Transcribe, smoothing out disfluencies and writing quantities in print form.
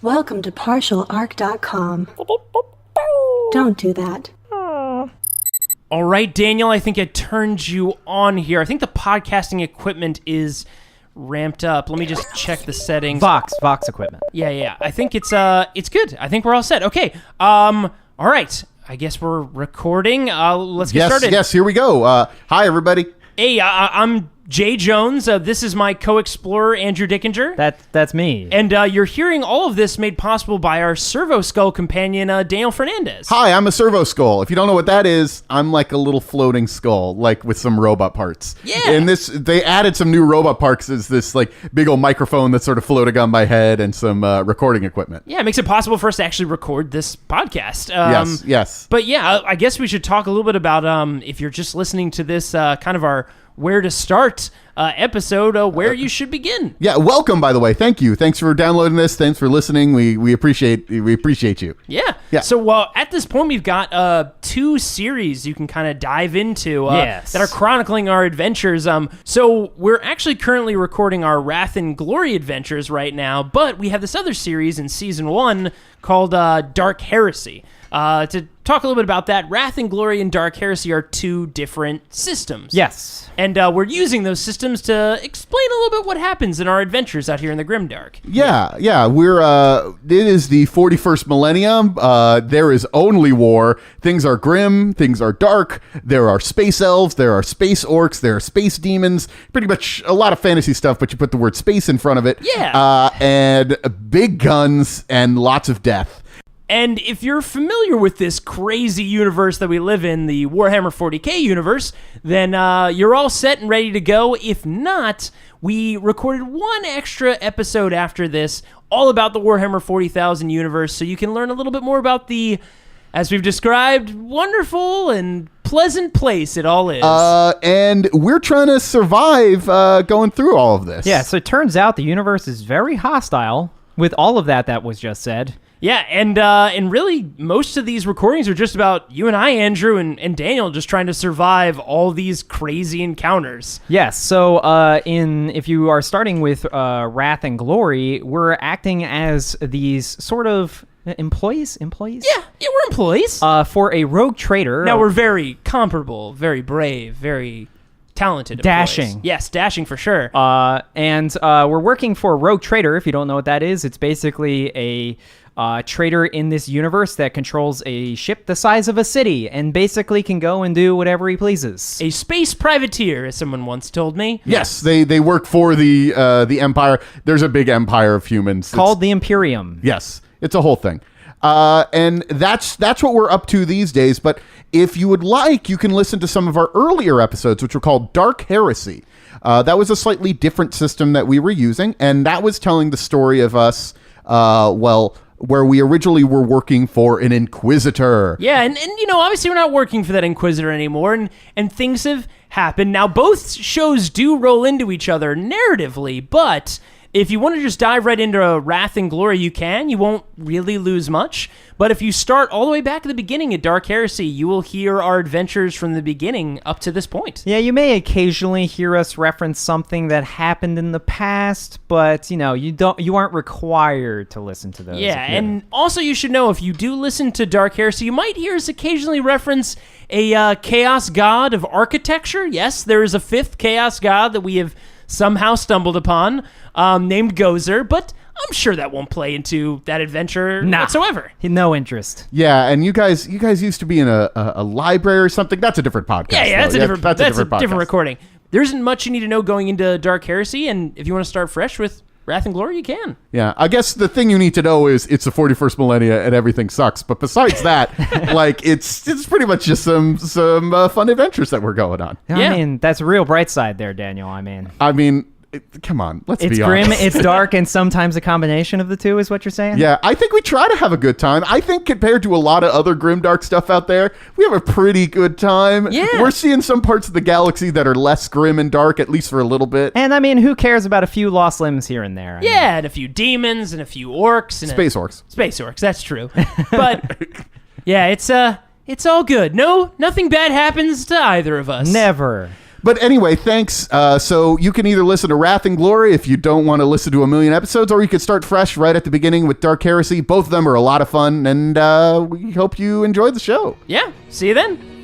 Welcome to partialarc.com. Don't do that. All right, Daniel, I think I turned you on here. I think the podcasting equipment is ramped up. Let me just check the settings. Vox equipment. Yeah. I think it's good. I think we're all set. Okay. All right. I guess we're recording. Let's get started. Yes, here we go. Hi, everybody. Hey, I'm Jay Jones. This is my co-explorer, Andrew Dickinger. That's me. And you're hearing all of this made possible by our Servo Skull companion, Daniel Fernandez. Hi, I'm a servo skull. If you don't know what that is, I'm like a little floating skull, like with some robot parts. Yeah. And they added some new robot parts as this like big old microphone that's sort of floating on my head and some recording equipment. Yeah, it makes it possible for us to actually record this podcast. Yes. But yeah, I guess we should talk a little bit about, if you're just listening to this, kind of our where to start episode, where you should begin. Yeah, welcome, by the way. Thank you. Thanks for downloading this. Thanks for listening. We appreciate you. Yeah. Yeah. So at this point, we've got two series you can kind of dive into Yes. that are chronicling our adventures. So we're actually currently recording our Wrath and Glory adventures right now, but we have this other series in season 1 called Dark Heresy. To talk a little bit about that, Wrath and Glory and Dark Heresy are two different systems. Yes. And we're using those systems to explain a little bit what happens in our adventures out here in the Grimdark. Yeah. We're it is the 41st millennium. There is only war. Things are grim. Things are dark. There are space elves. There are space orcs. There are space demons. Pretty much a lot of fantasy stuff, but you put the word space in front of it. Yeah. And big guns and lots of death. And if you're familiar with this crazy universe that we live in, the Warhammer 40k universe, then you're all set and ready to go. If not, we recorded one extra episode after this, all about the Warhammer 40,000 universe, so you can learn a little bit more about the, as we've described, wonderful and pleasant place it all is. And we're trying to survive going through all of this. Yeah, so it turns out the universe is very hostile with all of that was just said. Yeah, and really, most of these recordings are just about you and I, Andrew, and Daniel just trying to survive all these crazy encounters. Yes, so if you are starting with Wrath and Glory, we're acting as these sort of employees? Yeah, we're employees. For a rogue trader. Now, we're very comparable, very brave, very talented employees. Dashing. Yes, dashing for sure. And we're working for a rogue trader. If you don't know what that is, it's basically a trader in this universe that controls a ship the size of a city and basically can go and do whatever he pleases. A space privateer, as someone once told me. Yes, they work for the Empire. There's a big empire of humans. Called the Imperium. Yes, it's a whole thing. And that's what we're up to these days. But if you would like, you can listen to some of our earlier episodes, which were called Dark Heresy. That was a slightly different system that we were using, and that was telling the story of us, where we originally were working for an Inquisitor. Yeah, and obviously we're not working for that Inquisitor anymore, and things have happened. Now, both shows do roll into each other narratively, but if you want to just dive right into Wrath and Glory, you can. You won't really lose much. But if you start all the way back at the beginning at Dark Heresy, you will hear our adventures from the beginning up to this point. Yeah, you may occasionally hear us reference something that happened in the past, but you aren't required to listen to those. Yeah, and also you should know if you do listen to Dark Heresy, you might hear us occasionally reference a chaos god of architecture. Yes, there is a fifth chaos god that we have somehow stumbled upon, named Gozer, but I'm sure that won't play into that adventure whatsoever. No interest. Yeah, and you guys used to be in a library or something. That's a different podcast. Yeah, that's a different podcast. different recording. There isn't much you need to know going into Dark Heresy, and if you want to start fresh with Wrath and Glory, you can. Yeah, I guess the thing you need to know is it's the 41st millennia and everything sucks. But besides that, it's pretty much just some fun adventures that we're going on. Yeah. I mean, that's a real bright side there, Daniel. I mean, come on, let's it's be honest. grim, it's dark, and sometimes a combination of the two is what you're saying? Yeah, I think we try to have a good time. I think compared to a lot of other grimdark stuff out there, we have a pretty good time. Yeah. We're seeing some parts of the galaxy that are less grim and dark, at least for a little bit. And I mean, who cares about a few lost limbs here and there? Yeah, and a few demons and a few orcs. And Space orcs. Space orcs, that's true. But, yeah, it's all good. Nothing bad happens to either of us. Never. But anyway, thanks. So you can either listen to Wrath and Glory if you don't want to listen to a million episodes, or you could start fresh right at the beginning with Dark Heresy. Both of them are a lot of fun, and we hope you enjoyed the show. Yeah, see you then.